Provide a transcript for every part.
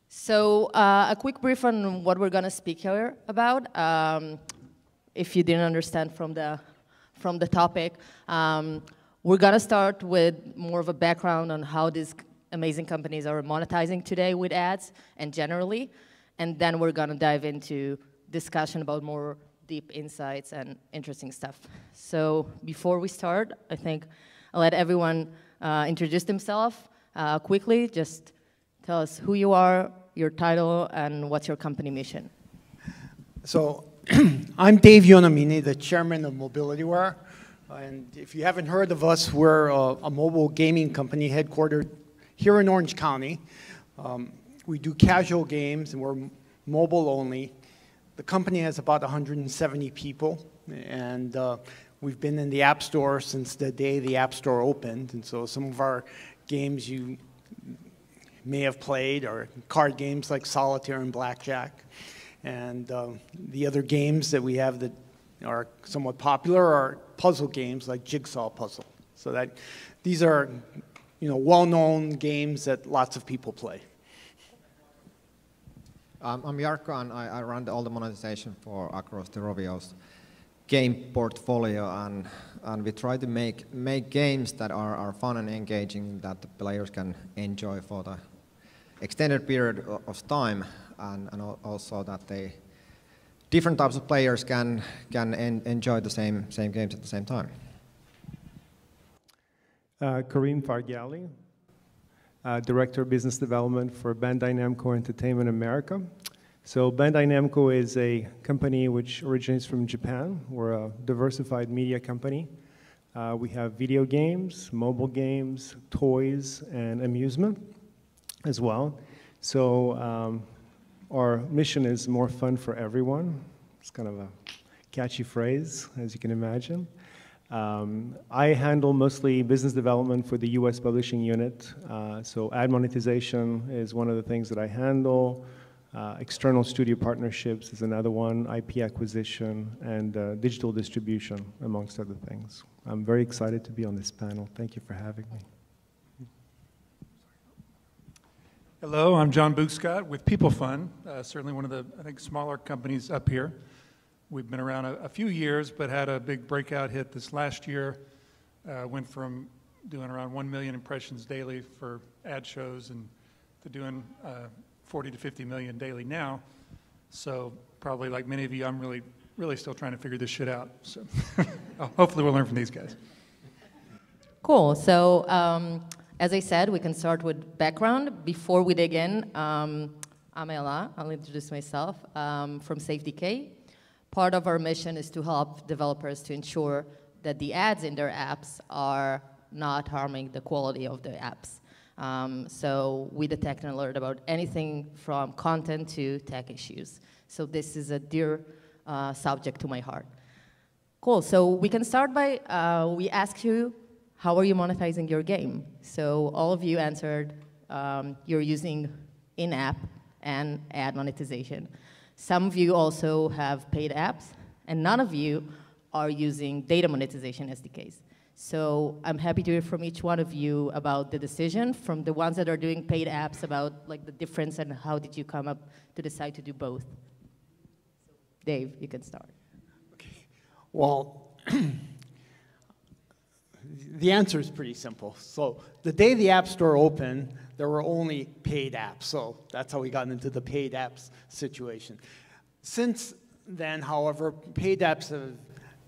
So a quick brief on what we're going to speak here about. If you didn't understand from the topic, we're going to start with more of a background on how these amazing companies are monetizing today with ads and generally. And then we're going to dive into discussion about more deep insights and interesting stuff. So before we start, I think I'll let everyone introduce themselves quickly. Just tell us who you are, your title, and what's your company mission. So I'm Dave Yonamine, the chairman of MobilityWare. And if you haven't heard of us, we're a mobile gaming company headquartered here in Orange County. We do casual games, and we're mobile only. The company has about 170 people, and we've been in the App Store since the day the App Store opened. And so some of our games you may have played are card games like Solitaire and Blackjack. And the other games that we have that are somewhat popular are puzzle games like Jigsaw Puzzle. So that these are, well-known games that lots of people play. I'm Jarkko, and I run all the monetization for across the Rovio's game portfolio, and we try to make games that are fun and engaging that the players can enjoy for the extended period of time, and also that different types of players can enjoy the same games at the same time. Karim Farghaly, Director of Business Development for Bandai Namco Entertainment America. So Bandai Namco is a company which originates from Japan. We're a diversified media company. We have video games, mobile games, toys, and amusement as well. So our mission is more fun for everyone. It's kind of a catchy phrase, as you can imagine. I handle mostly business development for the US publishing unit. So ad monetization is one of the things that I handle. External studio partnerships is another one, IP acquisition, and digital distribution, amongst other things. I'm very excited to be on this panel. Thank you for having me. Hello, I'm John Boog-Scott with PeopleFun, certainly one of the, I think, smaller companies up here. We've been around a few years, but had a big breakout hit this last year. Went from doing around 1 million impressions daily for ad shows and to doing 40 to 50 million daily now. So probably like many of you, I'm really still trying to figure this shit out. So hopefully we'll learn from these guys. Cool. So as I said, we can start with background. Before we dig in, I'm Ayala. I'll introduce myself from SafeDK. Part of our mission is to help developers to ensure that the ads in their apps are not harming the quality of the apps. So we detect and alert about anything from content to tech issues. So this is a dear subject to my heart. Cool, so we can start by, we asked you, how are you monetizing your game? So all of you answered, you're using in-app and ad monetization. Some of you also have paid apps, and none of you are using data monetization SDKs. So I'm happy to hear from each one of you about the decision, from the ones that are doing paid apps, about like the difference and how did you come up to decide to do both. Dave, you can start. Okay. Well, the answer is pretty simple. So the day the App Store opened, there were only paid apps. So that's how we got into the paid apps situation. Since then, however, paid apps have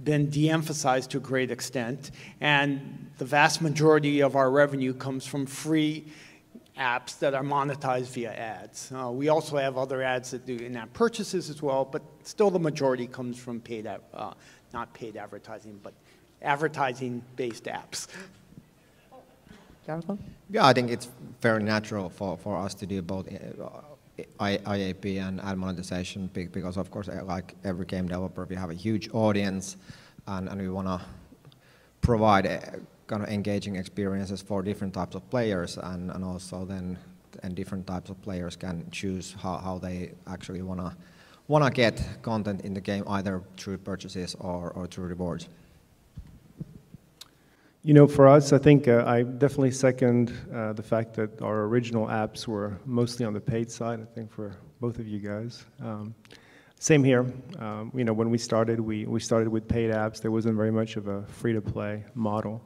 been de-emphasized to a great extent, and the vast majority of our revenue comes from free apps that are monetized via ads. We also have other ads that do in-app purchases as well, but still the majority comes from paid, not paid advertising, but advertising-based apps. Jarkko? Yeah, I think it's very natural for us to do both IAP and ad monetization because, of course, like every game developer, we have a huge audience and we want to provide kind of engaging experiences for different types of players and also then different types of players can choose how they actually want to get content in the game either through purchases or through rewards. You know, for us, I think I definitely second the fact that our original apps were mostly on the paid side, I think, for both of you guys. Same here. You know, when we started with paid apps. There wasn't very much of a free-to-play model.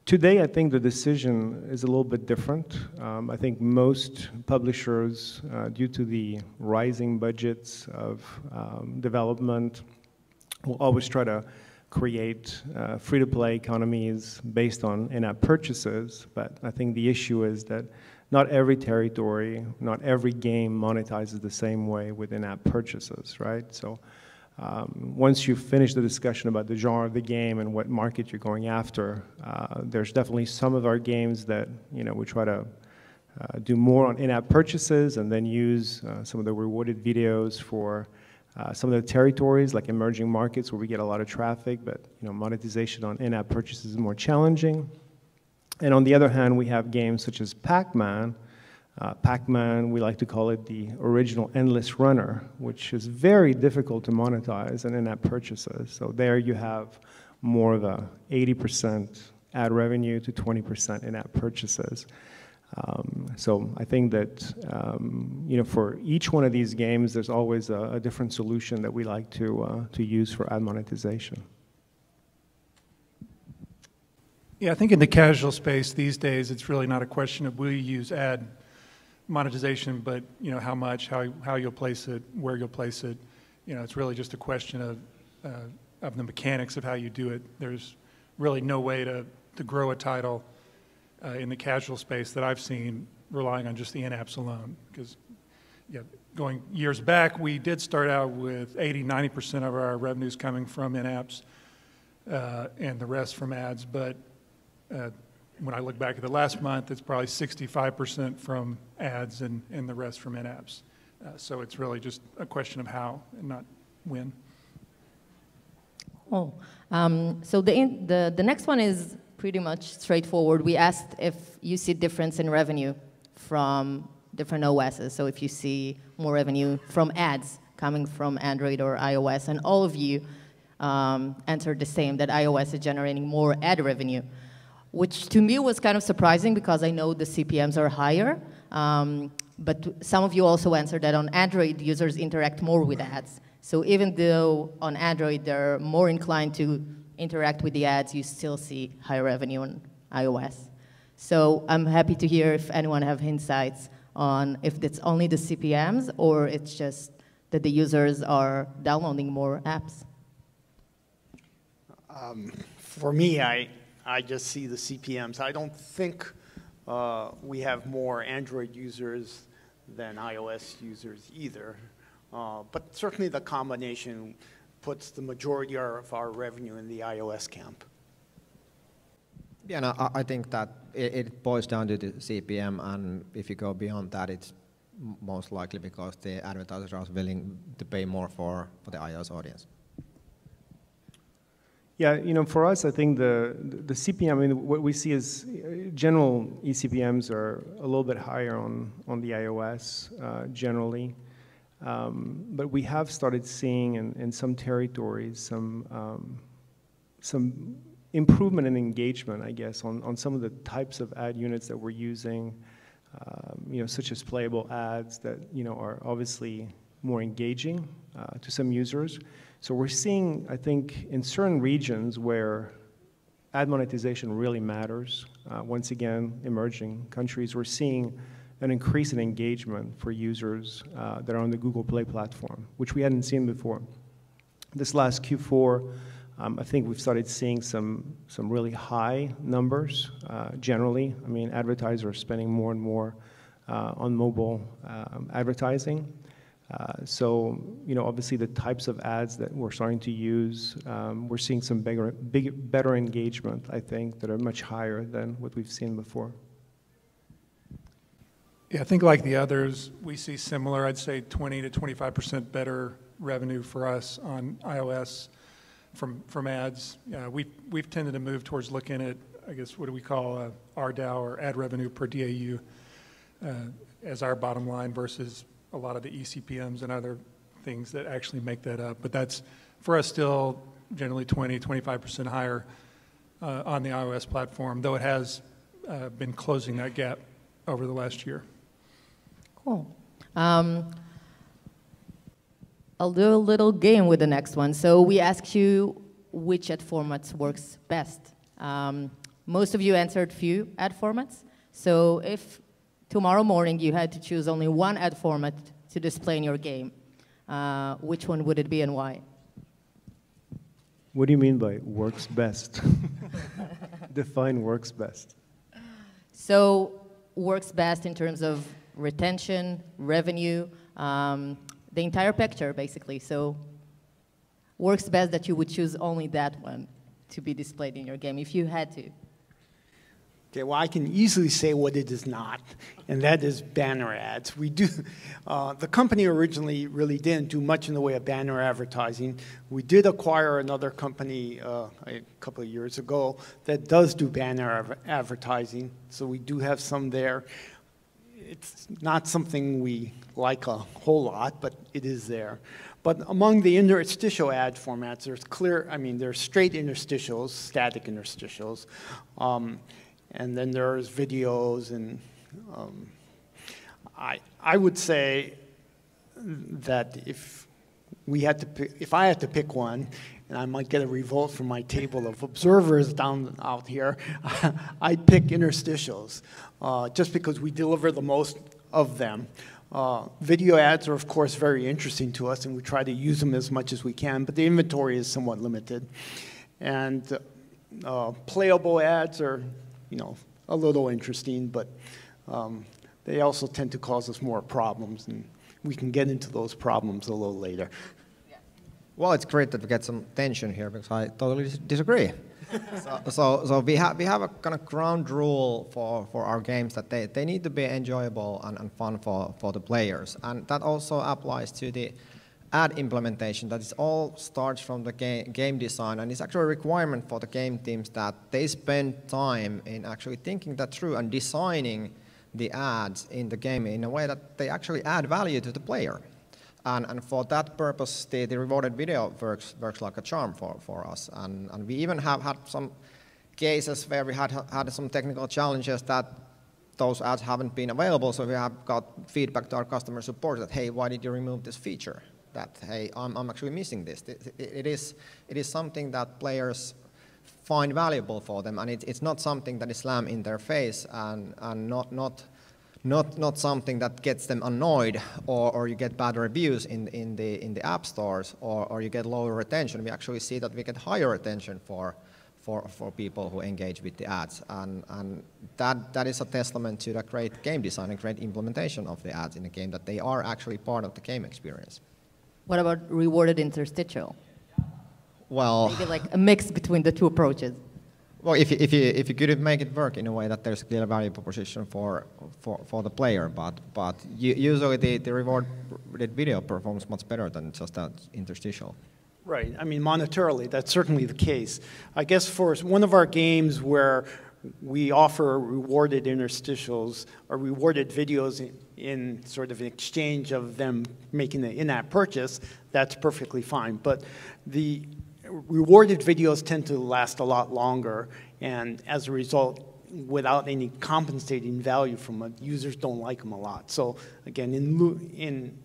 Today, I think the decision is a little bit different. I think most publishers, due to the rising budgets of development, will always try to create free-to-play economies based on in-app purchases. But I think the issue is that not every territory, not every game monetizes the same way with in-app purchases, right? So once you finish the discussion about the genre of the game and what market you're going after, there's definitely some of our games that, you know, we try to do more on in-app purchases and then use some of the rewarded videos for some of the territories like emerging markets where we get a lot of traffic, but, you know, monetization on in-app purchases is more challenging. And on the other hand, we have games such as Pac-Man. Pac-Man, we like to call it the original endless runner, which is very difficult to monetize in in-app purchases. So there you have more of a 80% ad revenue to 20% in-app purchases. So I think that, you know, for each one of these games, there's always a different solution that we like to use for ad monetization. Yeah, I think in the casual space these days, it's really not a question of will you use ad monetization, but, you know, how much, how you'll place it, where you'll place it. You know, it's really just a question of the mechanics of how you do it. There's really no way to grow a title in the casual space that I've seen relying on just the in-apps alone. Because, yeah, going years back, we did start out with 80–90% of our revenues coming from in-apps and the rest from ads, but when I look back at the last month, it's probably 65% from ads and the rest from in-apps. So it's really just a question of how and not when. Oh, so the next one is pretty much straightforward. We asked if you see difference in revenue from different OSs. So if you see more revenue from ads coming from Android or iOS, and all of you answered the same, that iOS is generating more ad revenue, which to me was kind of surprising because I know the CPMs are higher. But some of you also answered that on Android, users interact more with ads. So even though on Android they're more inclined to interact with the ads, you still see higher revenue on iOS. So I'm happy to hear if anyone have insights on if it's only the CPMs or it's just that the users are downloading more apps. For me, I just see the CPMs. I don't think we have more Android users than iOS users either. But certainly the combination puts the majority of our revenue in the iOS camp. Yeah, no, I think that it boils down to the CPM, and if you go beyond that, it's most likely because the advertisers are willing to pay more for the iOS audience. Yeah, you know, for us, I think the CPM, I mean, what we see is general eCPMs are a little bit higher on the iOS generally. But we have started seeing in some territories some improvement in engagement, I guess, on some of the types of ad units that we're using, you know, such as playable ads that, you know, are obviously more engaging to some users. So we're seeing, I think, in certain regions where ad monetization really matters, once again, emerging countries, we're seeing an increase in engagement for users that are on the Google Play platform, which we hadn't seen before. This last Q4, I think we've started seeing some really high numbers generally. I mean, advertisers are spending more and more on mobile advertising. So, you know, obviously the types of ads that we're starting to use, we're seeing some better engagement, I think, that are much higher than what we've seen before. Yeah, I think like the others, we see similar, I'd say 20 to 25% better revenue for us on iOS from ads. We've tended to move towards looking at, I guess, what do we call RDAU, or ad revenue per DAU, as our bottom line versus a lot of the eCPMs and other things that actually make that up. But that's, for us, still generally 20, 25% higher on the iOS platform, though it has been closing that gap over the last year. Cool. I'll do a little game with the next one. So we asked you which ad formats works best. Most of you answered few ad formats. So if tomorrow morning you had to choose only one ad format to display in your game, which one would it be and why? What do you mean by works best? Define works best. So works best in terms of retention, revenue, the entire picture, basically. So works best that you would choose only that one to be displayed in your game if you had to. Okay, well, I can easily say what it is not, and that is banner ads. We do, the company originally really didn't do much in the way of banner advertising. We did acquire another company a couple of years ago that does do banner advertising, so we do have some there. It's not something we like a whole lot, but it is there. But among the interstitial ad formats, there's straight interstitials, static interstitials. And then there's videos, and I would say that if I had to pick one, and I might get a revolt from my table of observers out here, I'd pick interstitials, just because we deliver the most of them. Video ads are, of course, very interesting to us, and we try to use them as much as we can, but the inventory is somewhat limited. And playable ads are, a little interesting, but they also tend to cause us more problems, and we can get into those problems a little later. Well, it's great that we get some tension here, because I totally disagree. so we have a kind of ground rule for our games that they need to be enjoyable and fun for the players, and that also applies to the ad implementation. That is all starts from the game design, and it's actually a requirement for the game teams that they spend time in actually thinking that through and designing the ads in the game in a way that they actually add value to the player. And for that purpose, the rewarded video works like a charm for us. And we even have had some cases where we had some technical challenges that those ads haven't been available, so we have got feedback to our customer support that, hey, why did you remove this feature? That, hey, I'm actually missing this. It is something that players find valuable for them, and it's not something that is slammed in their face, and not something that gets them annoyed, or you get bad reviews in the app stores, or you get lower retention. We actually see that we get higher retention for people who engage with the ads, and that is a testament to the great game design and great implementation of the ads in the game, that they are actually part of the game experience. What about rewarded interstitial? Well, maybe like a mix between the two approaches. Well, if you could make it work in a way that there's a clear value proposition for the player, but usually the rewarded video performs much better than just that interstitial. Right. I mean, monetarily, that's certainly the case. I guess for one of our games where we offer rewarded interstitials or rewarded videos in sort of an exchange of them making an in-app purchase, that's perfectly fine. But the rewarded videos tend to last a lot longer, and as a result, without any compensating value from it, users don't like them a lot. So again, in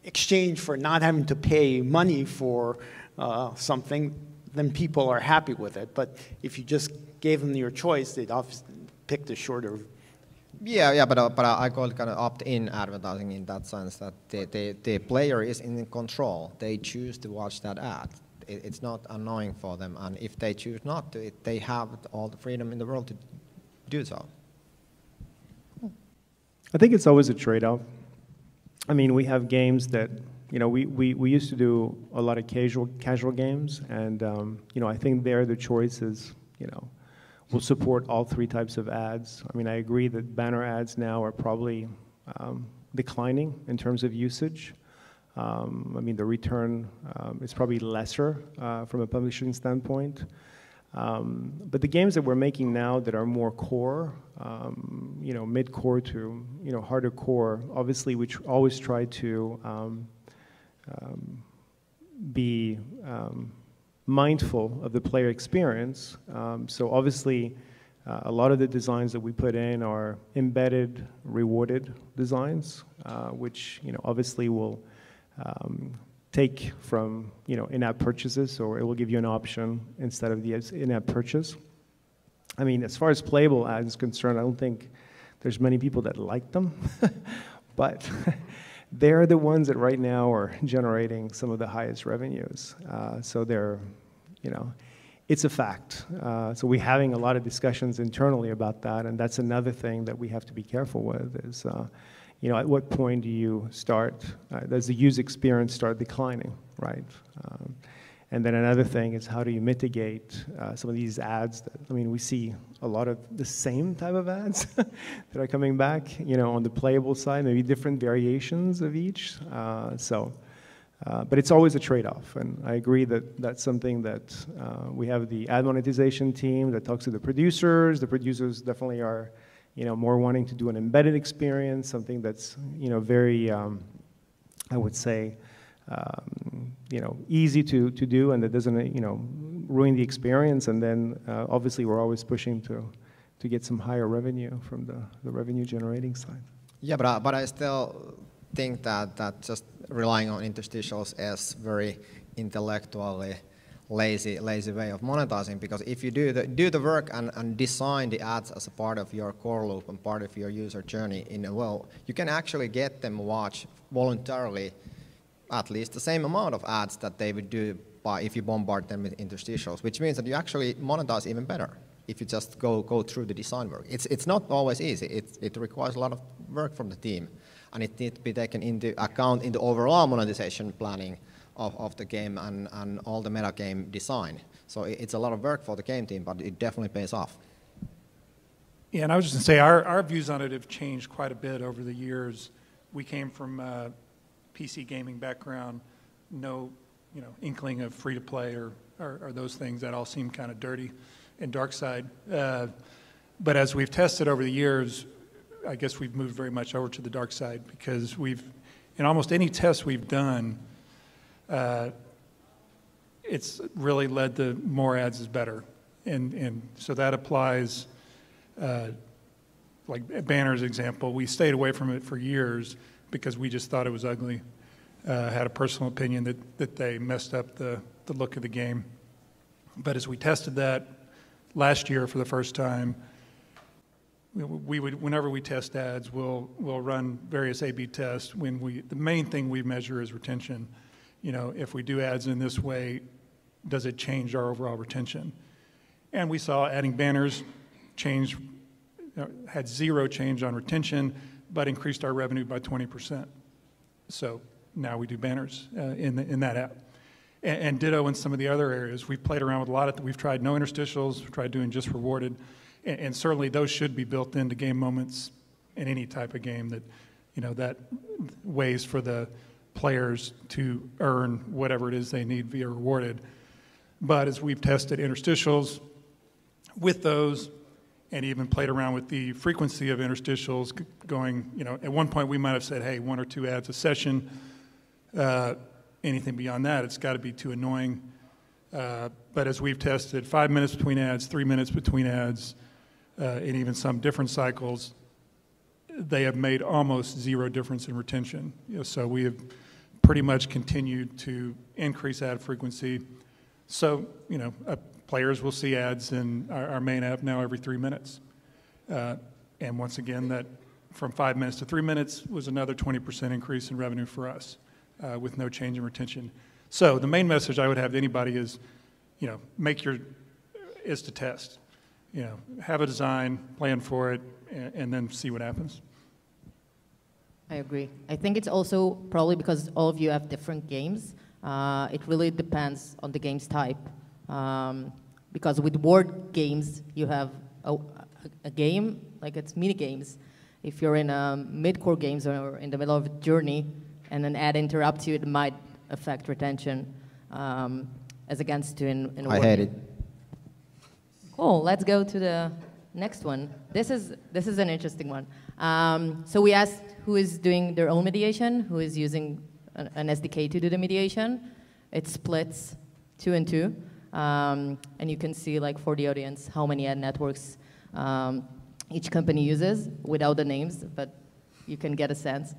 exchange for not having to pay money for something, then people are happy with it. But if you just gave them your choice, they'd obviously pick the shorter. Yeah, but I call it kind of opt-in advertising in that sense, that the player is in control. They choose to watch that ad. It's not annoying for them, and if they choose not to, they have all the freedom in the world to do so. I think it's always a trade-off. I mean, we have games that, we used to do a lot of casual games, and I think there the choice is, we'll support all three types of ads. I mean, I agree that banner ads now are probably declining in terms of usage. I mean, the return is probably lesser from a publishing standpoint. But the games that we're making now that are more core, mid-core to, harder core, obviously we always try to be mindful of the player experience. So obviously, a lot of the designs that we put in are embedded, rewarded designs, which obviously will take from in-app purchases, or it will give you an option instead of the in-app purchase. I mean, as far as playable ads is concerned, I don't think there's many people that like them, but they're the ones that right now are generating some of the highest revenues. So they're, it's a fact. So we're having a lot of discussions internally about that, and that's another thing that we have to be careful with is, at what point do you start, does the user experience start declining, right? And then another thing is how do you mitigate some of these ads that, we see a lot of the same type of ads that are coming back, on the playable side, maybe different variations of each. But it's always a trade-off, and I agree that that's something that we have the ad monetization team that talks to the producers. The producers definitely are, more wanting to do an embedded experience, something that's, very, I would say, easy to do, and that doesn't, ruin the experience. And then, obviously, we're always pushing to get some higher revenue from the revenue-generating side. Yeah, but I still think that just relying on interstitials is very intellectually lazy way of monetizing, because if you do the work and design the ads as a part of your core loop and part of your user journey you can actually get them watch voluntarily at least the same amount of ads that they would do if you bombard them with interstitials, which means that you actually monetize even better if you just go through the design work. It's not always easy. It requires a lot of work from the team, and it needs to be taken into account in the overall monetization planning of the game and all the meta game design. So it's a lot of work for the game team, but it definitely pays off. Yeah, and I was just going to say our views on it have changed quite a bit over the years. We came from a PC gaming background, no inkling of free-to-play or those things. That all seemed kind of dirty and dark side. But as we've tested over the years, I guess we've moved very much over to the dark side, because in almost any test we've done, it's really led to more ads is better. And so that applies, like Banner's example, we stayed away from it for years because we just thought it was ugly. Had a personal opinion that they messed up the look of the game. But as we tested that last year for the first time, whenever we test ads, we'll run various A/B tests. The main thing we measure is retention. If we do ads in this way, does it change our overall retention? And we saw adding banners had zero change on retention, but increased our revenue by 20%. So now we do banners in that app. And ditto in some of the other areas. We've played around with a lot of, we've tried no interstitials, we've tried doing just rewarded, and certainly those should be built into game moments in any type of game that, that ways for the players to earn whatever it is they need via rewarded. But as we've tested interstitials with those, and even played around with the frequency of interstitials going, at one point we might have said, hey, 1 or 2 ads a session. Anything beyond that, it's got to be too annoying. But as we've tested 5 minutes between ads, 3 minutes between ads, and even some different cycles, they have made almost zero difference in retention. So we have pretty much continued to increase ad frequency. So, players will see ads in our main app now every 3 minutes. And once again, that from 5 minutes to 3 minutes was another 20% increase in revenue for us with no change in retention. So the main message I would have to anybody is, is to test. Have a design, plan for it, and then see what happens. I agree. I think it's also probably because all of you have different games. It really depends on the game's type. Because with word games, you have a game, like it's mini games. If you're in mid-core games or in the middle of a journey and an ad interrupts you, it might affect retention as against to in a word I hate game. it. Cool, let's go to the next one. This is an interesting one. So we asked who is doing their own mediation, who is using an SDK to do the mediation. It splits 2 and 2. And you can see, like, for the audience, how many ad networks each company uses without the names, but you can get a sense.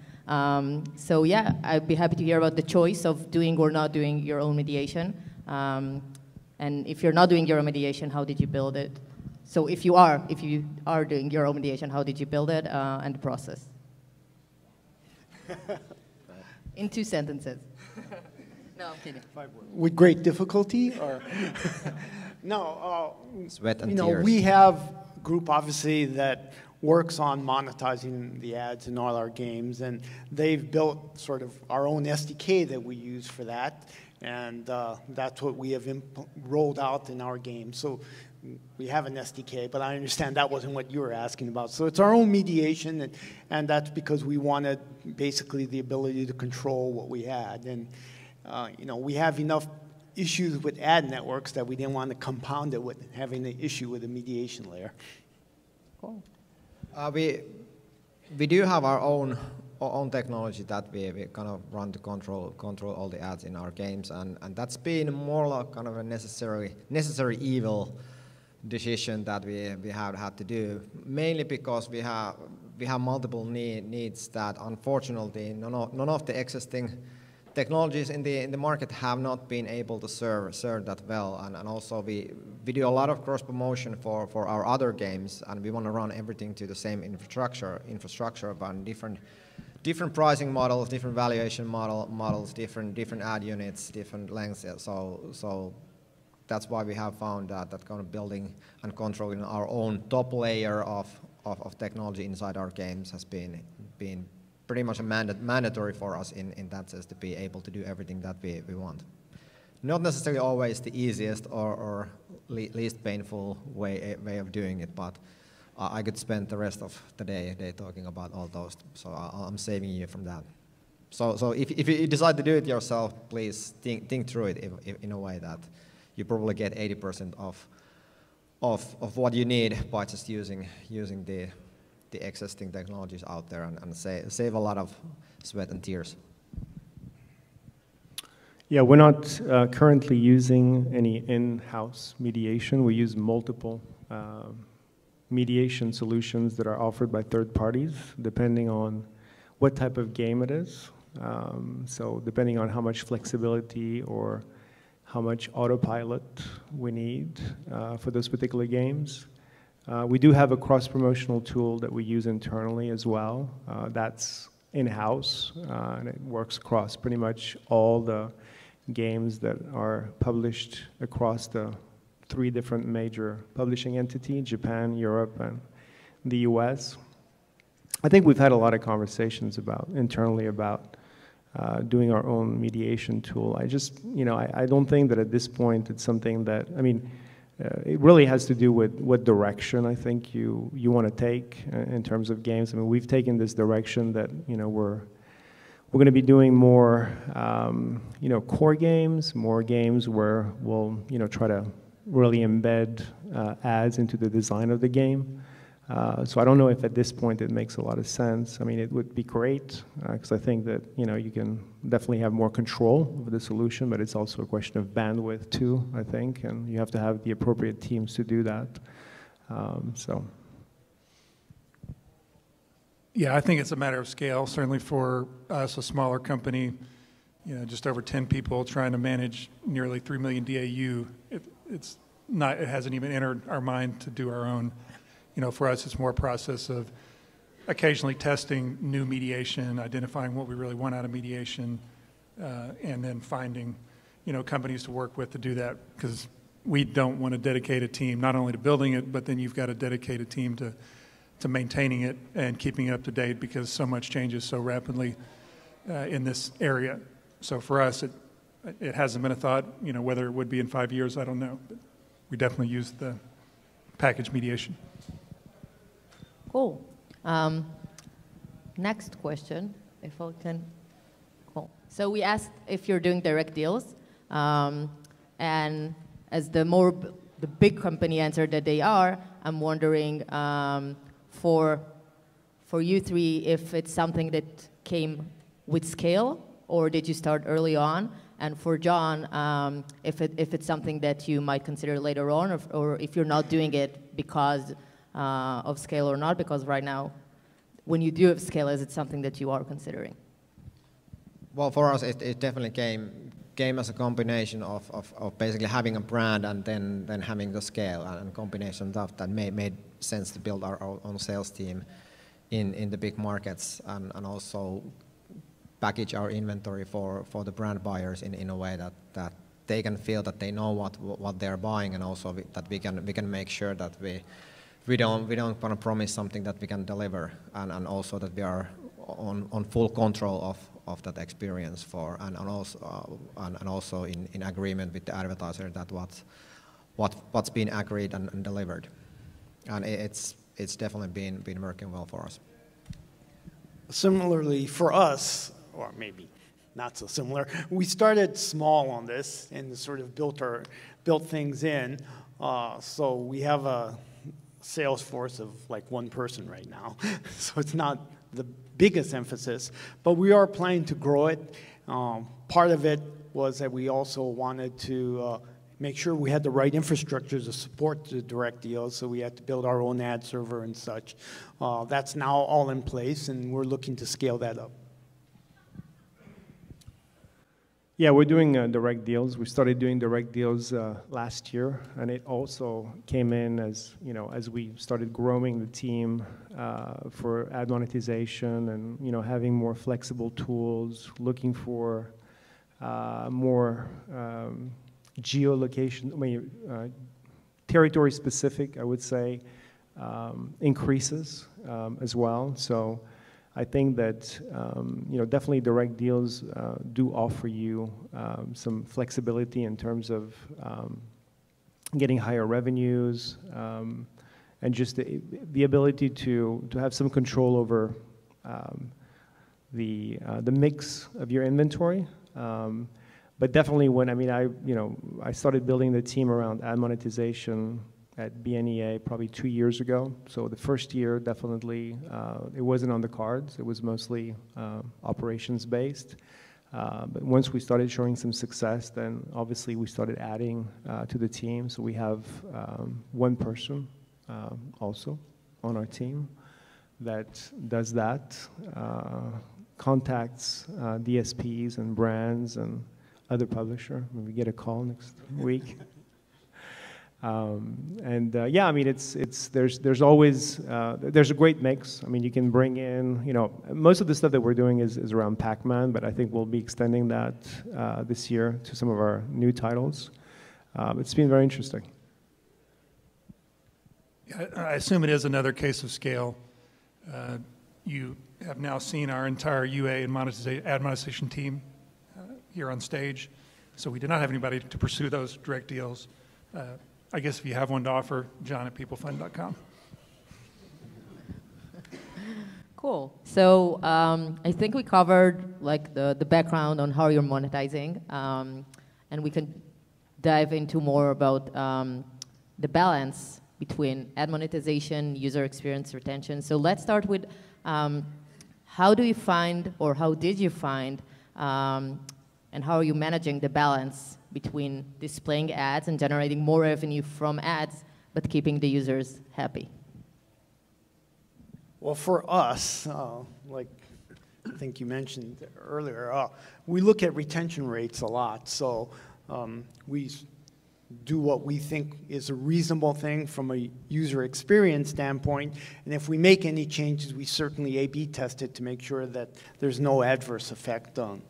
So yeah, I'd be happy to hear about the choice of doing or not doing your own mediation. And if you're not doing your own mediation, how did you build it? So if you are doing your own mediation, how did you build it and the process? In 2 sentences. No, I'm kidding. With great difficulty, or no? Sweat and you know, tears. we have a group obviously that works on monetizing the ads in all our games, and they've built sort of our own SDK that we use for that, and that's what we have rolled out in our game. So we have an SDK, but I understand that wasn't what you were asking about. So it's our own mediation, and that's because we wanted basically the ability to control what we had. And you know, we have enough issues with ad networks that we didn't want to compound it with having an issue with a mediation layer. Cool. We do have our own technology that we kind of run to control all the ads in our games, and that's been more like kind of a necessary evil decision that we have had to do, mainly because we have multiple needs that unfortunately none of the existing technologies in the market have not been able to serve that well, and also we do a lot of cross promotion for our other games, and we want to run everything to the same infrastructure but different pricing models, different valuation models, different ad units, different lengths. So that's why we have found that kind of building and controlling our own top layer of technology inside our games has been pretty much a mandatory for us in that sense, to be able to do everything that we want. Not necessarily always the easiest or least painful way of doing it, but I could spend the rest of the day talking about all those, so I'm saving you from that. So if you decide to do it yourself, please think through it in a way that you probably get 80% of what you need by just using the existing technologies out there, and save a lot of sweat and tears. Yeah, we're not currently using any in-house mediation. We use multiple mediation solutions that are offered by third parties, depending on what type of game it is. So depending on how much flexibility or how much autopilot we need for those particular games. We do have a cross-promotional tool that we use internally as well. That's in-house, and it works across pretty much all the games that are published across the 3 different major publishing entities, Japan, Europe, and the US. I think we've had a lot of conversations internally about doing our own mediation tool. I don't think that at this point it's something that, it really has to do with what direction I think you want to take in terms of games. I mean, we've taken this direction that we're going to be doing more core games, more games where we'll try to really embed ads into the design of the game. So I don't know if at this point it makes a lot of sense. I mean, it would be great because I think that you can definitely have more control over the solution, but it's also a question of bandwidth too, I think, and you have to have the appropriate teams to do that. Yeah, I think it's a matter of scale. Certainly for us, a smaller company, just over 10 people trying to manage nearly 3 million DAU, it hasn't even entered our mind to do our own. For us, it's more a process of occasionally testing new mediation, identifying what we really want out of mediation, and then finding, companies to work with to do that, because we don't want to dedicate a team not only to building it, but then you've got to dedicate a team to maintaining it and keeping it up to date, because so much changes so rapidly in this area. So for us, it hasn't been a thought. Whether it would be in 5 years, I don't know. But we definitely use the package mediation. Cool. Next question, if I can. Cool. So we asked if you're doing direct deals, and as the big company answered that they are, I'm wondering for you 3 if it's something that came with scale, or did you start early on, And for John, if it's something that you might consider later on, or if you're not doing it because of scale or not, because right now, when you do have scale, is it something that you are considering? Well, for us, it definitely came as a combination of basically having a brand and then having the scale, and combination of that made sense to build our own sales team in the big markets, and also package our inventory for the brand buyers in a way that they can feel that they know what they're buying, and also that we can make sure that we don't want to promise something that we can deliver, and also that we are on full control of that experience and also in agreement with the advertiser that what's been agreed and delivered, and it's definitely been working well for us. Similarly for us, or maybe not so similar, we started small on this and sort of built things in. So we have a sales force of like one person right now, so it's not the biggest emphasis, but we are planning to grow it. Part of it was that we also wanted to make sure we had the right infrastructure to support the direct deals, so we had to build our own ad server and such. That's now all in place, and we're looking to scale that up. Yeah, we're doing direct deals. We started doing direct deals last year, and it also came in as as we started growing the team for ad monetization, and having more flexible tools, looking for more geolocation, territory specific, I would say, increases as well. So I think that definitely direct deals do offer you some flexibility in terms of getting higher revenues, and just the ability to have some control over the mix of your inventory. But definitely when I started building the team around ad monetization at BNEA probably 2 years ago. So the first year, definitely, it wasn't on the cards. It was mostly operations based. But once we started showing some success, then obviously we started adding to the team. So we have one person also on our team that does that, contacts DSPs and brands and other publisher. Maybe get a call next week. Yeah, I mean, there's always there's a great mix. I mean, you can bring in, most of the stuff that we're doing is around Pac-Man, but I think we'll be extending that this year to some of our new titles. It's been very interesting. Yeah, I assume it is another case of scale. You have now seen our entire UA and ad monetization team here on stage, so we did not have anybody to pursue those direct deals. I guess if you have one to offer, John at PeopleFun.com. Cool. So I think we covered like the background on how you're monetizing, and we can dive into more about the balance between ad monetization, user experience, retention. So let's start with how do you find, or how did you find, and how are you managing the balance between displaying ads and generating more revenue from ads, but keeping the users happy? Well, for us, like I think you mentioned earlier, we look at retention rates a lot. So we do what we think is a reasonable thing from a user experience standpoint. And if we make any changes, we certainly A/B test it to make sure that there's no adverse effect on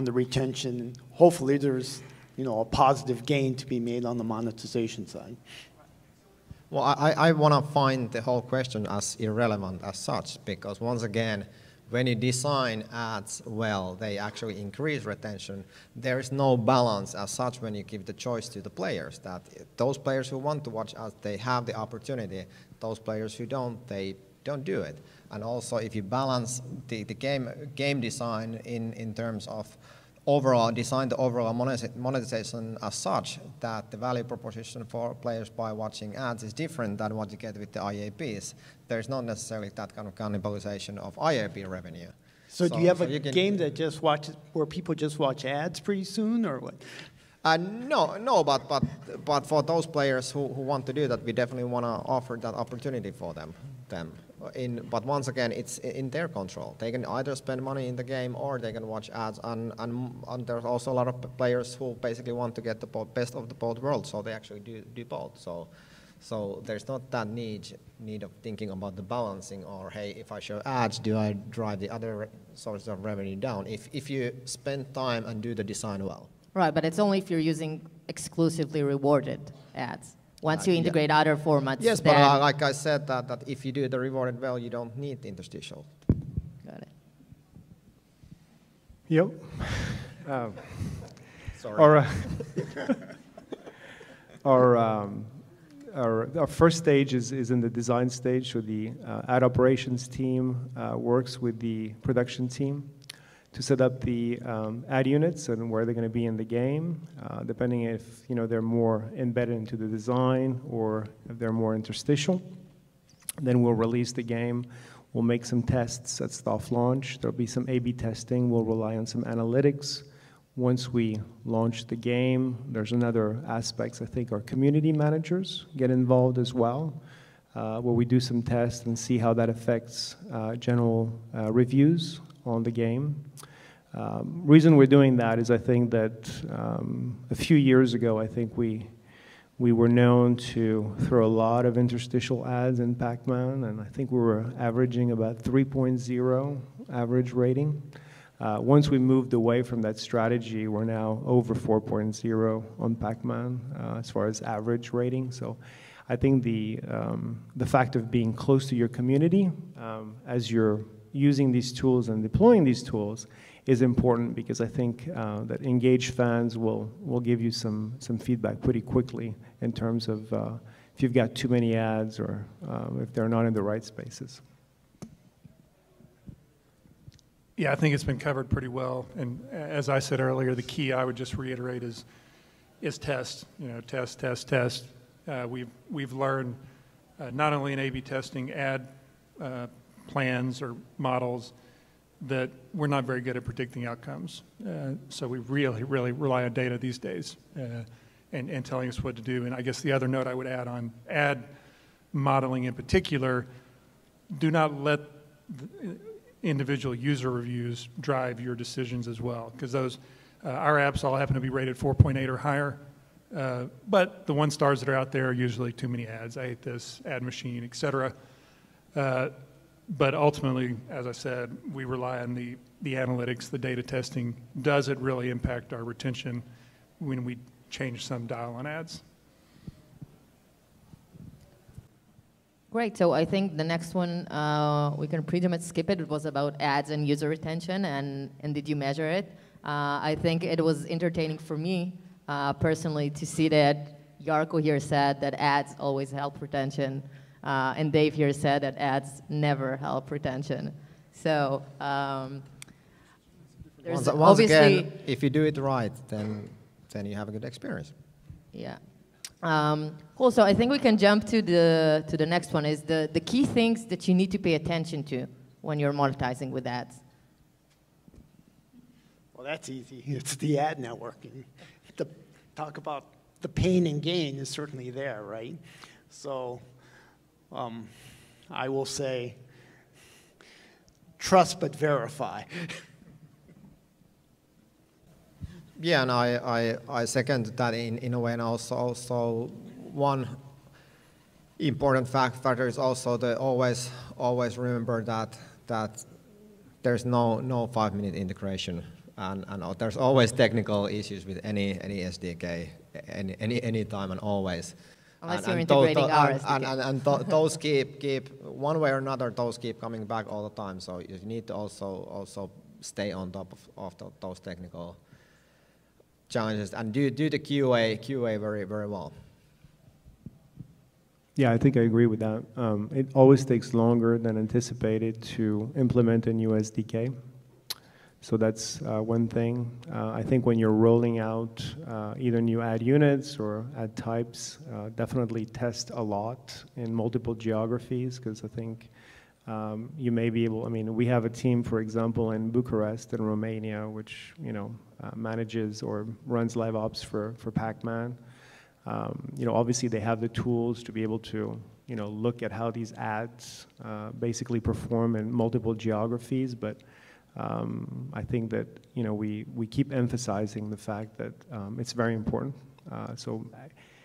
the retention. And hopefully there's a positive gain to be made on the monetization side. Well, I want to find the whole question as irrelevant as such, because once again, when you design ads well, they actually increase retention. There is no balance as such when you give the choice to the players, that those players who want to watch ads, they have the opportunity. Those players who don't, they don't do it. And also, if you balance the game design in terms of design the overall monetization as such, that the value proposition for players by watching ads is different than what you get with the IAPs. There's not necessarily that kind of cannibalization of IAP revenue. So do you have a you can, game that just watches, where people just watch ads pretty soon, or what? No, but for those players who want to do that, we definitely want to offer that opportunity for them. But once again, it's in their control. They can either spend money in the game or they can watch ads. And there's also a lot of players who basically want to get the best of the both worlds, so they actually do both. So there's not that need of thinking about the balancing or, hey, if I show ads, do I drive the other sources of revenue down? If you spend time and do the design well. Right, but it's only if you're using exclusively rewarded ads. Once you integrate other formats. Yes, but like I said, that if you do the rewarded well, you don't need interstitial. Got it. Yep. Sorry. Our first stage is in the design stage, so the ad operations team works with the production team to set up the ad units and where they're going to be in the game, depending if they're more embedded into the design or if they're more interstitial. Then we'll release the game. We'll make some tests at soft launch. There'll be some A/B testing. We'll rely on some analytics. Once we launch the game, there's another aspects. I think our community managers get involved as well, where we do some tests and see how that affects general reviews on the game. Reason we're doing that is I think that a few years ago, I think we were known to throw a lot of interstitial ads in Pac-Man, and I think we were averaging about 3.0 average rating. Once we moved away from that strategy, we're now over 4.0 on Pac-Man as far as average rating. So I think the fact of being close to your community as you're using these tools and deploying these tools is important, because I think that engaged fans will give you some feedback pretty quickly in terms of if you've got too many ads or if they're not in the right spaces. Yeah, I think it's been covered pretty well. And as I said earlier, the key I would just reiterate is test. Test. We've learned not only in A/B testing ad plans or models that we're not very good at predicting outcomes. So we really rely on data these days and telling us what to do. And I guess the other note I would add on ad modeling in particular, do not let individual user reviews drive your decisions as well, because those our apps all happen to be rated 4.8 or higher, but the 1 stars that are out there are usually too many ads. I hate this, ad machine, etc. But ultimately, as I said, we rely on the analytics, the data testing. Does it really impact our retention when we change some dial on ads? Great, so I think the next one, we can pretty much skip it. It was about ads and user retention, and did you measure it? I think it was entertaining for me, personally, to see that Jarkko here said that ads always help retention, and Dave here said that ads never help retention. So there's once obviously... again, if you do it right, then you have a good experience. Yeah. Cool, so I think we can jump to the next one, is the key things that you need to pay attention to when you're monetizing with ads. Well, that's easy. It's the ad networking. Talk about the pain and gain is certainly there, right? So I will say, trust but verify. Yeah, and I second that in a way, and also one important factor is also to always remember that there's no 5-minute integration, and there's always technical issues with any SDK any time and always. Unless you're integrating our SDK. And those keep one way or another, those keep coming back all the time. So you need to also stay on top of those technical challenges and do the QA very, very well. Yeah, I think I agree with that. It always takes longer than anticipated to implement a new SDK. So that's one thing. I think when you're rolling out either new ad units or ad types, definitely test a lot in multiple geographies, because I think you may be able, I mean, we have a team, for example, in Bucharest in Romania, which, manages or runs live ops for Pac-Man. Obviously they have the tools to be able to, look at how these ads basically perform in multiple geographies, but I think that, we keep emphasizing the fact that it's very important. So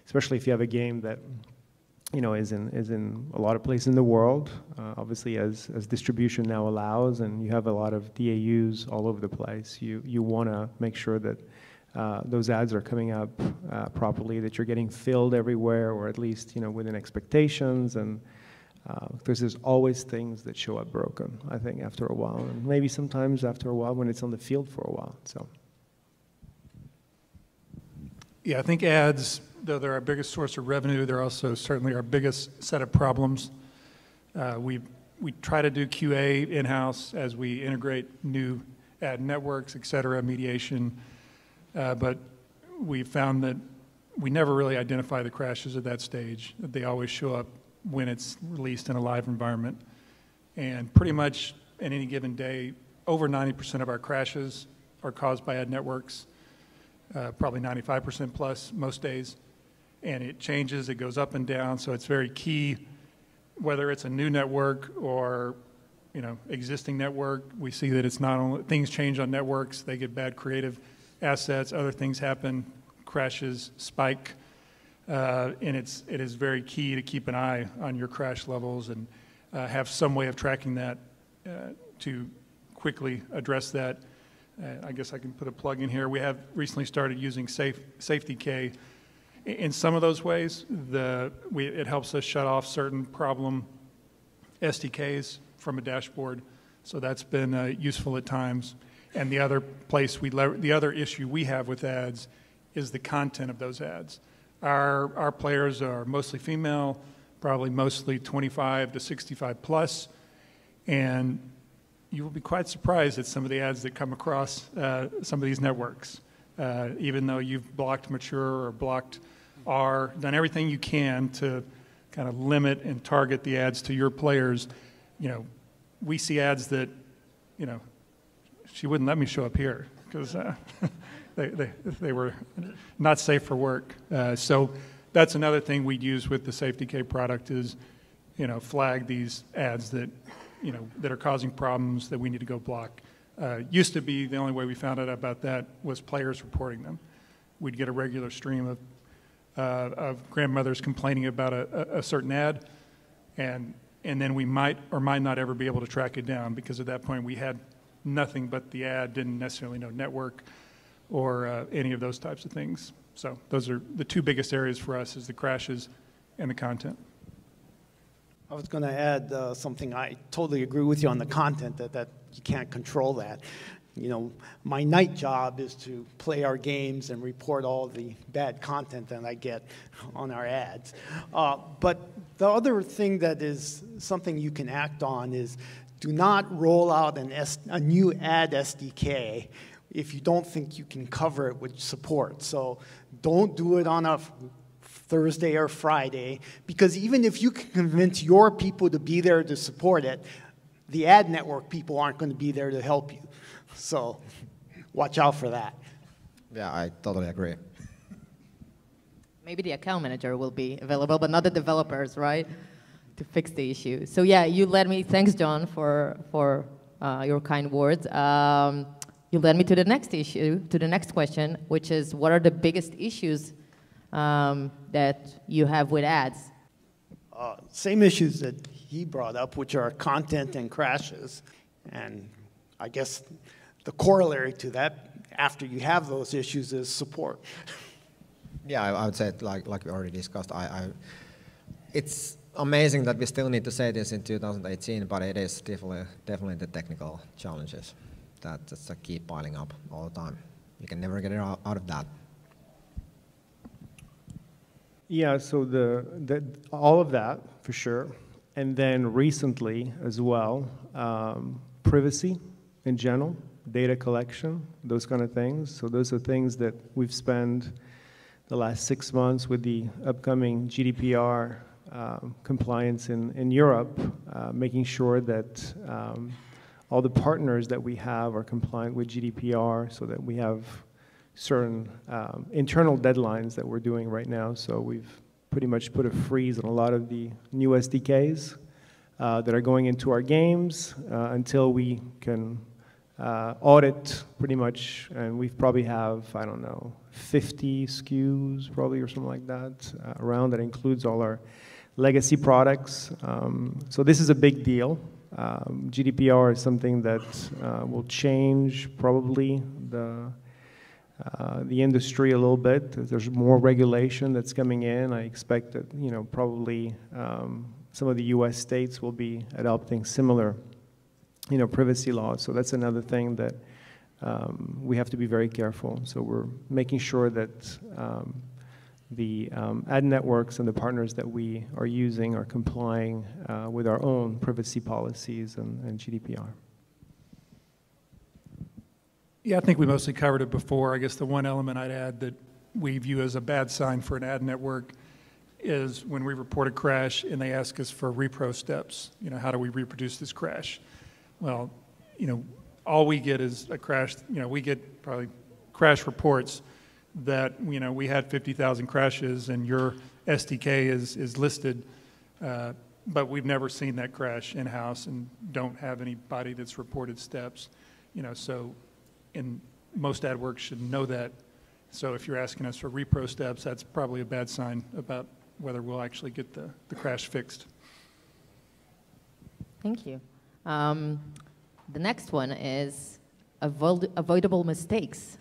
especially if you have a game that is in a lot of places in the world, obviously as distribution now allows, and you have a lot of DAUs all over the place, you want to make sure that those ads are coming up properly, that you're getting filled everywhere, or at least within expectations, and there's always things that show up broken, I think, after a while, and maybe sometimes after a while when it's on the field for a while. So. Yeah, I think ads, though they're our biggest source of revenue, they're also certainly our biggest set of problems. We try to do QA in-house as we integrate new ad networks, et cetera, mediation, but we found that we never really identify the crashes at that stage. They always show up when it's released in a live environment. And pretty much in any given day, over 90% of our crashes are caused by ad networks. Probably 95% plus most days, and it changes, it goes up and down, so it's very key, whether it's a new network or existing network. We see that it's not only, things change on networks, they get bad creative assets, other things happen, crashes spike, and it is very key to keep an eye on your crash levels and have some way of tracking that to quickly address that. I guess I can put a plug in here. We have recently started using SafeDK. In some of those ways, it helps us shut off certain problem SDKs from a dashboard, so that's been useful at times. And the other the other issue we have with ads is the content of those ads. Our players are mostly female, probably mostly 25 to 65 plus, and you will be quite surprised at some of the ads that come across some of these networks. Even though you've blocked mature or blocked R, done everything you can to kind of limit and target the ads to your players, we see ads that, she wouldn't let me show up here because they were not safe for work. So that's another thing we'd use with the SafeDK product is, flag these ads that that are causing problems that we need to go block. Used to be the only way we found out about that was players reporting them. We'd get a regular stream of grandmothers complaining about a certain ad, and then we might or might not ever be able to track it down because at that point we had nothing but the ad, didn't necessarily know network or any of those types of things. So those are the two biggest areas for us is the crashes and the content. I was going to add something. I totally agree with you on the content, that you can't control that. My night job is to play our games and report all the bad content that I get on our ads. But the other thing that is something you can act on is do not roll out a new ad SDK if you don't think you can cover it with support. So don't do it on a Thursday or Friday, because even if you can convince your people to be there to support it, the ad network people aren't going to be there to help you. So watch out for that. Yeah, I totally agree. Maybe the account manager will be available, but not the developers, right, to fix the issue. So yeah, you led me, thanks John for your kind words. You led me to the next issue, to the next question, which is what are the biggest issues that you have with ads? Same issues that he brought up, which are content and crashes. And I guess the corollary to that, after you have those issues, is support. Yeah, I would say, like we already discussed, it's amazing that we still need to say this in 2018, but it is definitely the technical challenges that just keep piling up all the time. You can never get out of that. Yeah, so all of that, for sure. And then recently as well, privacy in general, data collection, those kind of things. So those are things that we've spent the last 6 months with the upcoming GDPR compliance in Europe, making sure that all the partners that we have are compliant with GDPR, so that we have certain internal deadlines that we're doing right now. So we've pretty much put a freeze on a lot of the new SDKs that are going into our games until we can audit pretty much, and we probably have, I don't know, 50 SKUs probably or something like that around that includes all our legacy products. So this is a big deal. GDPR is something that will change probably the industry a little bit. There's more regulation that's coming in. I expect that, you know, probably some of the US states will be adopting similar, you know, privacy laws. So that's another thing that we have to be very careful. So we're making sure that the ad networks and the partners that we are using are complying with our own privacy policies and GDPR. Yeah, I think we mostly covered it before. I guess the one element I'd add that we view as a bad sign for an ad network is when we report a crash and they ask us for repro steps. You know, how do we reproduce this crash? Well, you know, all we get is a crash. You know, we get probably crash reports that, you know, we had 50,000 crashes and your SDK is listed, but we've never seen that crash in-house and don't have anybody that's reported steps. You know, so most ad work should know that. So if you're asking us for repro steps, that's probably a bad sign about whether we'll actually get the crash fixed. Thank you. The next one is avoidable mistakes.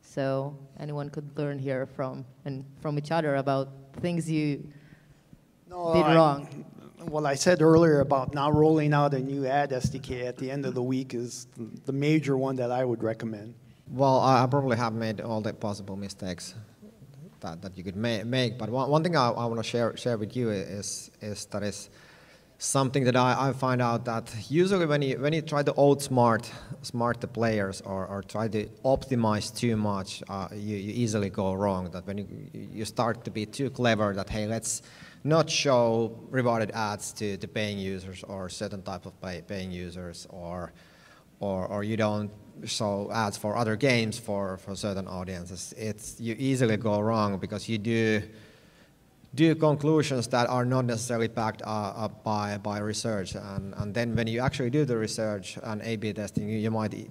So anyone could learn here from each other about things you did wrong. What I said earlier about not rolling out a new ad SDK at the end of the week is the major one that I would recommend. Well, I probably have made all the possible mistakes that you could make. But one thing I want to share with you is something that I find out that usually when you try to outsmart the players or try to optimize too much, you easily go wrong. That when you start to be too clever, that hey, let's not show rewarded ads to paying users or certain type of paying users, or you don't show ads for other games for certain audiences. You easily go wrong because you do conclusions that are not necessarily backed up by research, and then when you actually do the research and A/B testing, you might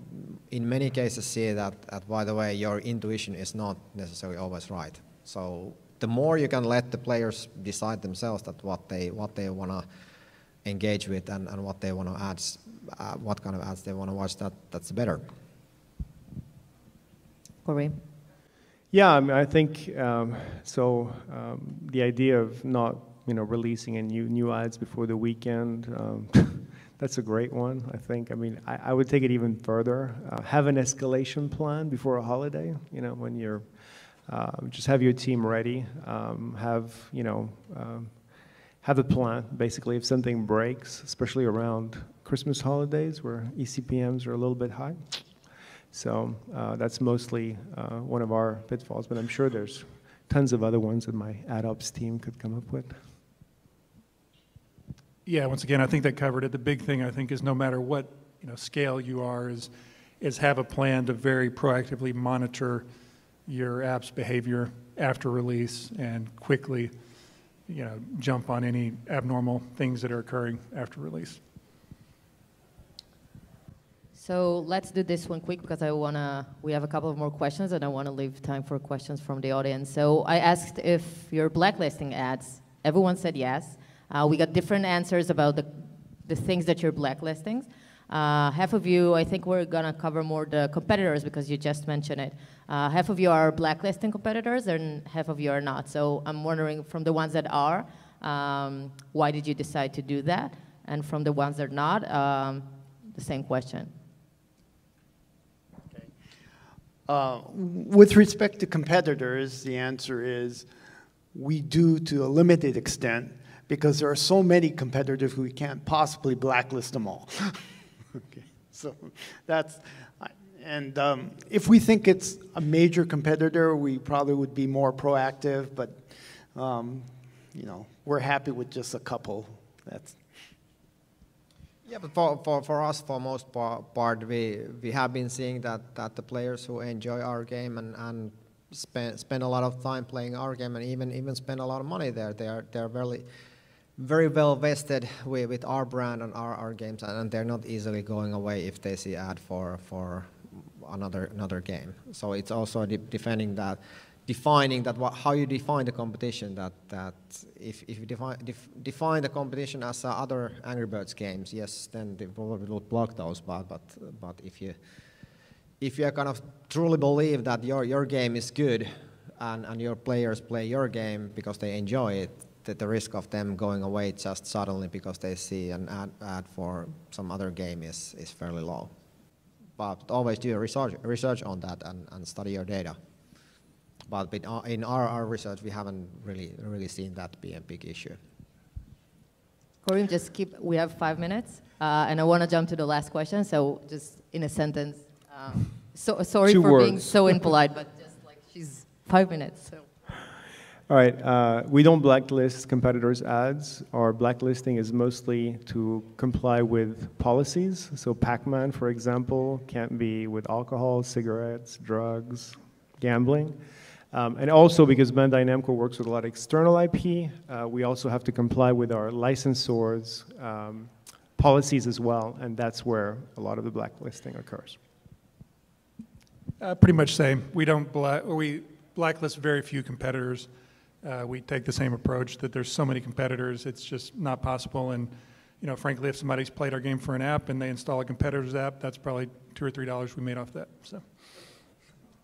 in many cases see that by the way your intuition is not necessarily always right. So the more you can let the players decide themselves that what they want to engage with and what they want to ads, what kind of ads they want to watch, that's better. Karim? Yeah, I mean, I think the idea of not, you know, releasing any new ads before the weekend, that's a great one. I think. I mean, I would take it even further. Have an escalation plan before a holiday. You know, when you're just have your team ready. Have a plan. Basically, if something breaks, especially around Christmas holidays where eCPMs are a little bit high. So that's mostly one of our pitfalls, but I'm sure there's tons of other ones that my ad ops team could come up with. Yeah, once again, I think that covered it. The big thing I think is no matter what scale you are, is have a plan to very proactively monitor your app's behavior after release and quickly jump on any abnormal things that are occurring after release. So let's do this one quick because we have a couple of more questions and I want to leave time for questions from the audience. So I asked if you're blacklisting ads. Everyone said yes. We got different answers about the things that you're blacklisting. Half of you, I think we're going to cover more the competitors because you just mentioned it. Half of you are blacklisting competitors and half of you are not. So I'm wondering from the ones that are, why did you decide to do that? And from the ones that are not, the same question. With respect to competitors, the answer is we do to a limited extent because there are so many competitors we can't possibly blacklist them all. Okay, so that's, and if we think it's a major competitor, we probably would be more proactive, but we're happy with just a couple. That's. Yeah, but for us, for most part, we have been seeing that the players who enjoy our game and spend a lot of time playing our game and even spend a lot of money there, they're very well vested with our brand and our games, and they're not easily going away if they see ad for another game. So it's also defining that how you define the competition. That if you define the competition as other Angry Birds games, yes, then they probably will block those. But if you kind of truly believe that your game is good and your players play your game because they enjoy it, that the risk of them going away just suddenly because they see an ad for some other game is fairly low. But always do research on that and study your data. But in our research, we haven't really seen that be a big issue. Karim, we have 5 minutes, and I want to jump to the last question, so just in a sentence. Sorry for being so impolite, but just like she's 5 minutes. So. All right, we don't blacklist competitors' ads. Our blacklisting is mostly to comply with policies. So Pac-Man, for example, can't be with alcohol, cigarettes, drugs, gambling. And also because Bandai Namco works with a lot of external IP, we also have to comply with our licensors' policies as well, and that's where a lot of the blacklisting occurs. Pretty much same. We blacklist very few competitors. We take the same approach that there's so many competitors, it's just not possible. And frankly, if somebody's played our game for an app and they install a competitor's app, that's probably $2 or $3 we made off that. So.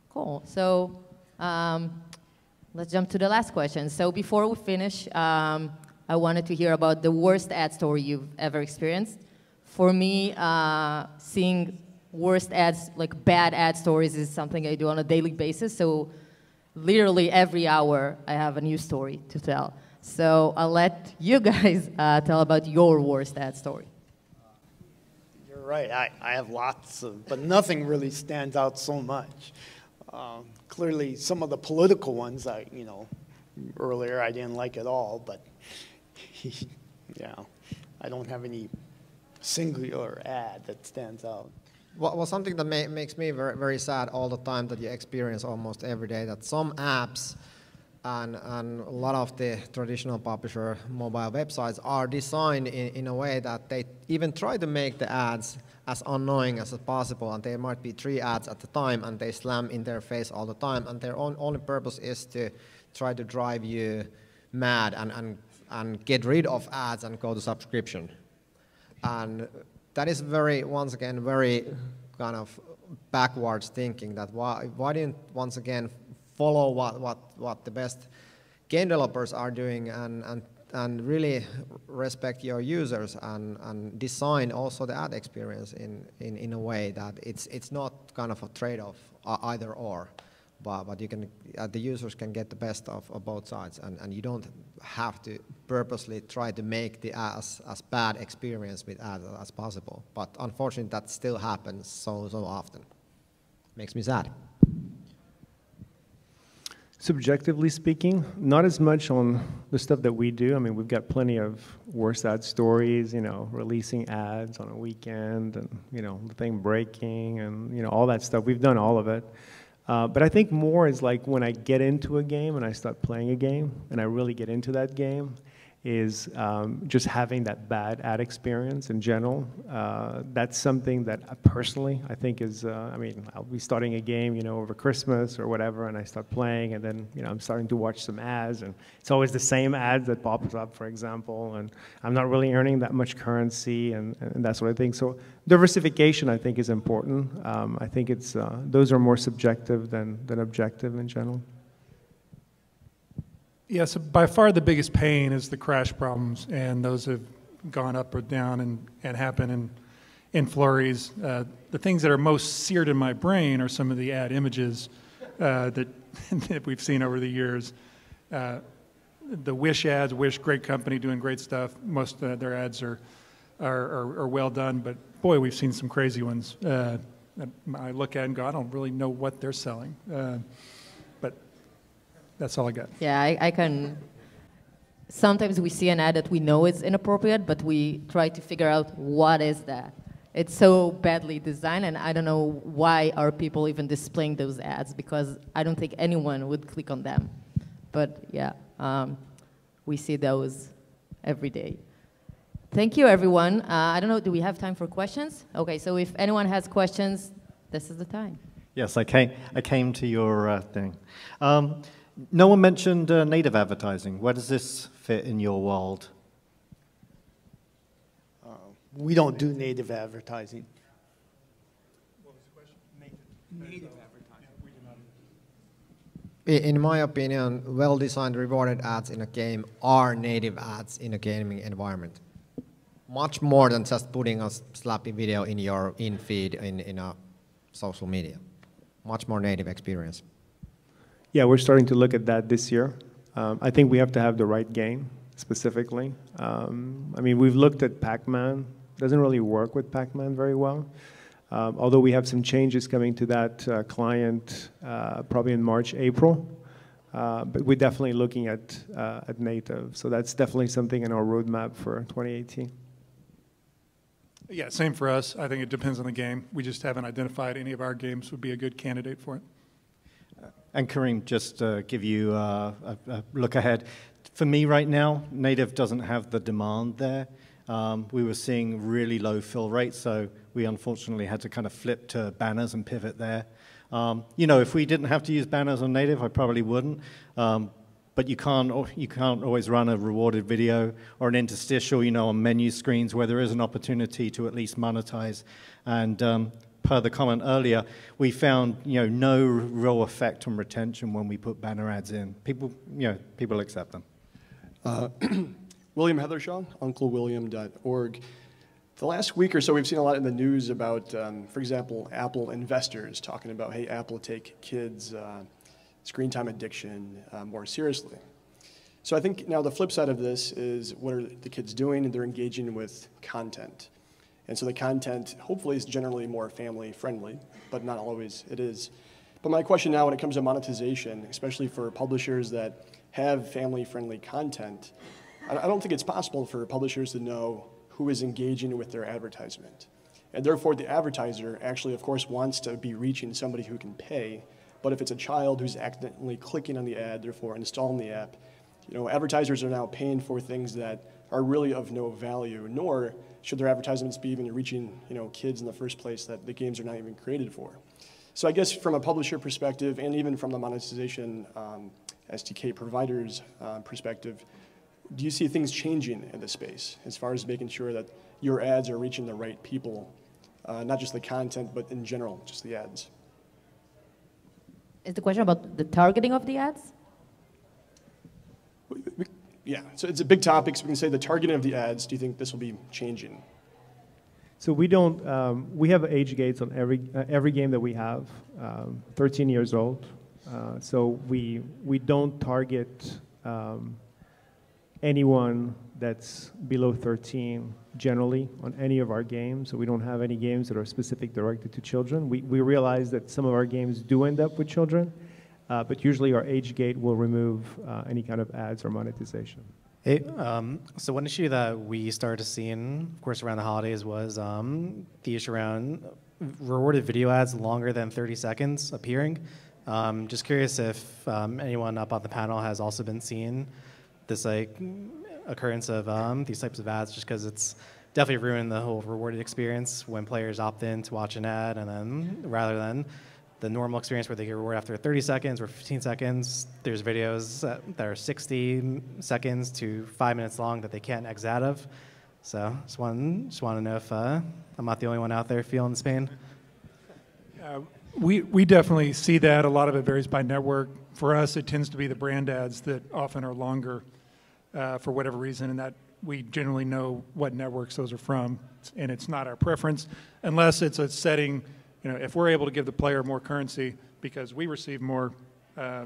Cool. So. Let's jump to the last question. So before we finish, I wanted to hear about the worst ad story you've ever experienced. For me, seeing worst ads, like bad ad stories, is something I do on a daily basis. So literally every hour, I have a new story to tell. So I'll let you guys tell about your worst ad story. You're right. I have lots but nothing really stands out so much. Clearly, some of the political ones, earlier I didn't like at all, but yeah, I don't have any singular ad that stands out. Well, something that makes me very, very sad all the time that you experience almost every day, that some apps and a lot of the traditional publisher mobile websites are designed in a way that they even try to make the ads as annoying as possible, and there might be 3 ads at a time, and they slam in their face all the time, and their only purpose is to try to drive you mad and get rid of ads and go to subscription. And that is once again, very kind of backwards thinking, that why didn't, once again, follow what the best game developers are doing and really respect your users and design also the ad experience in a way that it's not kind of a trade-off either or, but you can the users can get the best of both sides, and you don't have to purposely try to make the as bad experience with ads as possible. But unfortunately, that still happens so often. Makes me sad. Subjectively speaking, not as much on the stuff that we do. I mean, we've got plenty of worst ad stories, releasing ads on a weekend and, the thing breaking and, all that stuff. We've done all of it. But I think more is like when I get into a game and I start playing a game and I really get into that game, is just having that bad ad experience in general. That's something that personally I think is, I'll be starting a game, over Christmas or whatever, and I start playing, and then, I'm starting to watch some ads, and it's always the same ads that pops up, for example, and I'm not really earning that much currency and that sort of thing. So diversification, I think, is important. I think it's, those are more subjective than objective in general. Yeah, so by far the biggest pain is the crash problems, and those have gone up or down and happen in flurries. The things that are most seared in my brain are some of the ad images that we've seen over the years. The Wish ads, Wish, great company, doing great stuff. Most of their ads are well done, but boy, we've seen some crazy ones. I look at and go, I don't really know what they're selling. But that's all I got. Yeah, I can sometimes we see an ad that we know is inappropriate, but we try to figure out what is that. It's so badly designed, and I don't know why are people even displaying those ads, because I don't think anyone would click on them. But yeah, we see those every day. Thank you, everyone. I don't know, do we have time for questions? Okay, so if anyone has questions, this is the time. Yes, I came to your thing. No one mentioned native advertising. Where does this fit in your world? We don't do native advertising. What was the question? Native advertising. We do not. In my opinion, well-designed rewarded ads in a game are native ads in a gaming environment. Much more than just putting a slappy video in your in-feed in a social media. Much more native experience. Yeah, we're starting to look at that this year. I think we have to have the right game, specifically. I mean, we've looked at Pac-Man. Doesn't really work with Pac-Man very well. Although we have some changes coming to that client probably in March, April. But we're definitely looking at native. So that's definitely something in our roadmap for 2018. Yeah, same for us. I think it depends on the game. We just haven't identified any of our games would be a good candidate for it. And Karim, just to give you a look ahead. For me right now, native doesn't have the demand there. We were seeing really low fill rates, so we unfortunately had to kind of flip to banners and pivot there. You know, if we didn't have to use banners on native, I probably wouldn't. But you can't always run a rewarded video or an interstitial, you know, on menu screens where there is an opportunity to at least monetize. And per the comment earlier, we found, you know, no real effect on retention when we put banner ads in. People accept them. William Heathershaw, UncleWilliam.org. The last week or so, we've seen a lot in the news about, for example, Apple investors talking about, hey, Apple take kids' screen time addiction more seriously. So I think now the flip side of this is what are the kids doing? And they're engaging with content. And so the content hopefully is generally more family friendly, but not always it is. But my question now when it comes to monetization, especially for publishers that have family friendly content, I don't think it's possible for publishers to know who is engaging with their advertisement. And therefore the advertiser actually of course wants to be reaching somebody who can pay, but if it's a child who's accidentally clicking on the ad, therefore installing the app, you know, advertisers are now paying for things that are really of no value, nor should their advertisements be even reaching, you know, kids in the first place that the games are not even created for. So I guess from a publisher perspective and even from the monetization SDK providers perspective, do you see things changing in this space as far as making sure that your ads are reaching the right people, not just the content, but in general, just the ads? Is the question about the targeting of the ads? Yeah, so it's a big topic, so we can say the targeting of the ads. Do you think this will be changing? So we don't, we have age gates on every game that we have, 13 years old. So we don't target anyone that's below 13 generally on any of our games. So we don't have any games that are specific directed to children. We realize that some of our games do end up with children, but usually our age gate will remove any kind of ads or monetization. Hey, so one issue that we started seeing, of course, around the holidays was the issue around rewarded video ads longer than 30 seconds appearing. Just curious if anyone up on the panel has also been seeing this like occurrence of these types of ads, just because it's definitely ruined the whole rewarded experience when players opt in to watch an ad, and then rather than the normal experience where they get rewarded after 30 seconds or 15 seconds, there's videos that are 60 seconds to 5 minutes long that they can't exit out of. So just want to know if I'm not the only one out there feeling this pain. We definitely see that. A lot of it varies by network. For us, it tends to be the brand ads that often are longer for whatever reason, and that we generally know what networks those are from, and it's not our preference unless it's a setting. You know, if we're able to give the player more currency because we receive more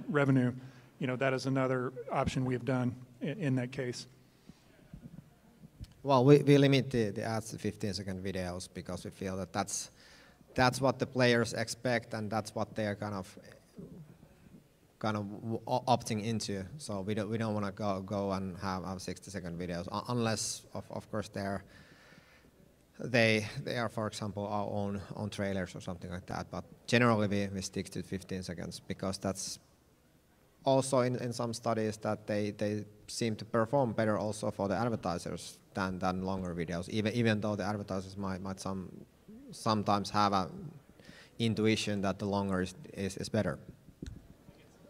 revenue, you know, that is another option we have done in that case. Well, we limit the ads to 15-second videos because we feel that that's what the players expect, and that's what they're kind of kind of opting into. So we don't want to go and have 60-second videos unless of course they are, for example, our own trailers or something like that. But generally we stick to 15 seconds because that's also in some studies that they seem to perform better also for the advertisers than longer videos, even though the advertisers might sometimes have a intuition that the longer is better.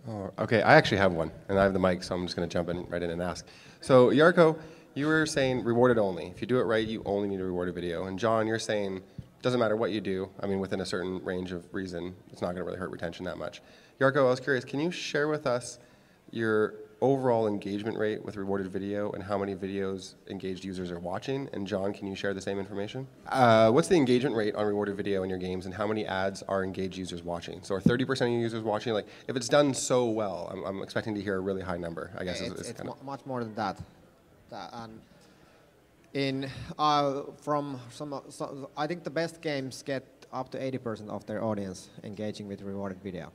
Oh, okay, I actually have one, and I have the mic, so I'm just going to jump right in and ask. So, Jarkko, you were saying rewarded only. If you do it right, you only need a rewarded video. And John, you're saying it doesn't matter what you do. I mean, within a certain range of reason, it's not going to really hurt retention that much. Jarkko, I was curious, can you share with us your overall engagement rate with rewarded video and how many videos engaged users are watching? And John, can you share the same information? What's the engagement rate on rewarded video in your games and how many ads are engaged users watching? So are 30% of your users watching? Like, if it's done so well, I'm expecting to hear a really high number, I guess. It's much more than that. And I think the best games get up to 80% of their audience engaging with rewarded video.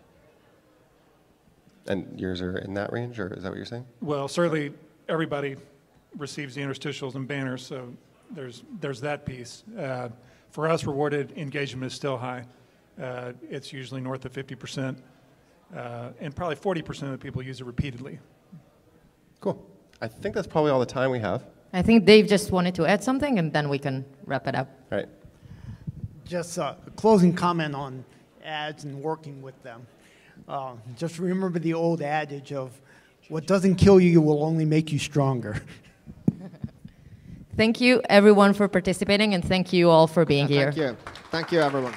And yours are in that range, or is that what you're saying? Well, certainly everybody receives the interstitials and banners, so there's that piece. For us, rewarded engagement is still high. It's usually north of 50%, and probably 40% of the people use it repeatedly. Cool. I think that's probably all the time we have. I think Dave just wanted to add something, and then we can wrap it up. All right. Just a closing comment on ads and working with them. Just remember the old adage of, what doesn't kill you will only make you stronger. Thank you, everyone, for participating, and thank you all for being here. Thank you. Thank you, everyone.